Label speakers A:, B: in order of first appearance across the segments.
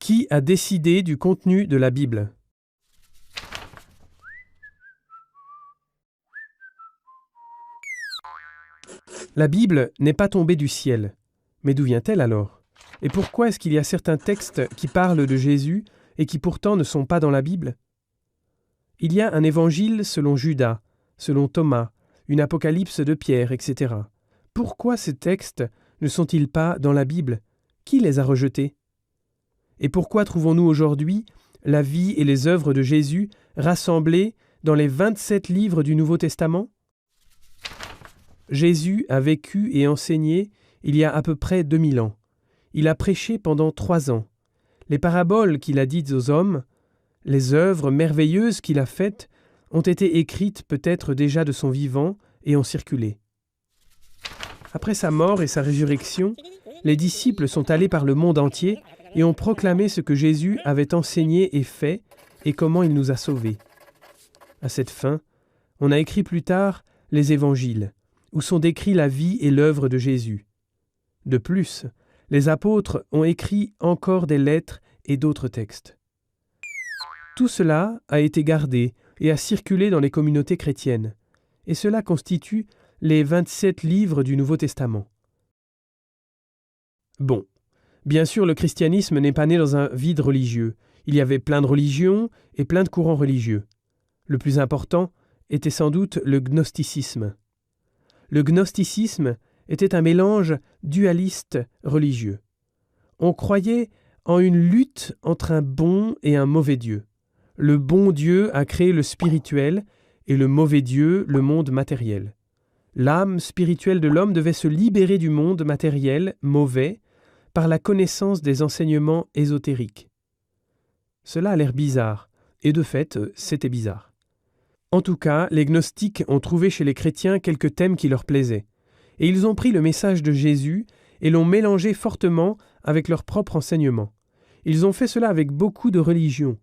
A: Qui a décidé du contenu de la Bible? La Bible n'est pas tombée du ciel. Mais d'où vient-elle alors? Et pourquoi est-ce qu'il y a certains textes qui parlent de Jésus et qui pourtant ne sont pas dans la Bible? Il y a un évangile selon Judas, selon Thomas, une apocalypse de Pierre, etc. Pourquoi ces textes ne sont-ils pas dans la Bible? Qui les a rejetés? Et pourquoi trouvons-nous aujourd'hui la vie et les œuvres de Jésus rassemblées dans les 27 livres du Nouveau Testament? Jésus a vécu et enseigné il y a à peu près 2000 ans. Il a prêché pendant 3 ans. Les paraboles qu'il a dites aux hommes, les œuvres merveilleuses qu'il a faites, ont été écrites peut-être déjà de son vivant et ont circulé. Après sa mort et sa résurrection, les disciples sont allés par le monde entier et ont proclamé ce que Jésus avait enseigné et fait et comment il nous a sauvés. À cette fin, on a écrit plus tard les évangiles, où sont décrits la vie et l'œuvre de Jésus. De plus, les apôtres ont écrit encore des lettres et d'autres textes. Tout cela a été gardé et a circulé dans les communautés chrétiennes, et cela constitue les 27 livres du Nouveau Testament. Bon, bien sûr, le christianisme n'est pas né dans un vide religieux. Il y avait plein de religions et plein de courants religieux. Le plus important était sans doute le gnosticisme. Le gnosticisme était un mélange dualiste religieux. On croyait en une lutte entre un bon et un mauvais Dieu. Le bon Dieu a créé le spirituel et le mauvais Dieu le monde matériel. L'âme spirituelle de l'homme devait se libérer du monde matériel, mauvais, par la connaissance des enseignements ésotériques. Cela a l'air bizarre, et de fait, c'était bizarre. En tout cas, les gnostiques ont trouvé chez les chrétiens quelques thèmes qui leur plaisaient, et ils ont pris le message de Jésus et l'ont mélangé fortement avec leur propre enseignement. Ils ont fait cela avec beaucoup de religions.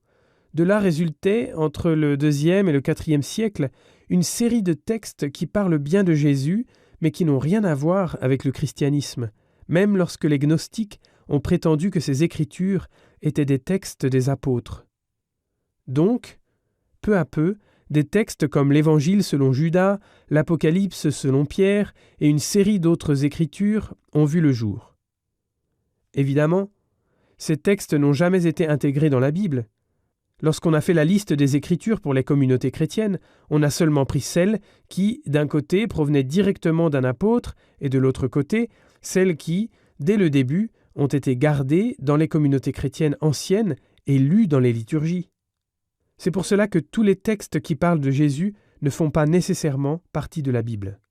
A: De là résultait, entre le IIe et le IVe siècle, une série de textes qui parlent bien de Jésus, mais qui n'ont rien à voir avec le christianisme, même lorsque les gnostiques ont prétendu que ces écritures étaient des textes des apôtres. Donc, peu à peu, des textes comme l'Évangile selon Judas, l'Apocalypse selon Pierre et une série d'autres écritures ont vu le jour. Évidemment, ces textes n'ont jamais été intégrés dans la Bible. Lorsqu'on a fait la liste des Écritures pour les communautés chrétiennes, on a seulement pris celles qui, d'un côté, provenaient directement d'un apôtre, et de l'autre côté, celles qui, dès le début, ont été gardées dans les communautés chrétiennes anciennes et lues dans les liturgies. C'est pour cela que tous les textes qui parlent de Jésus ne font pas nécessairement partie de la Bible.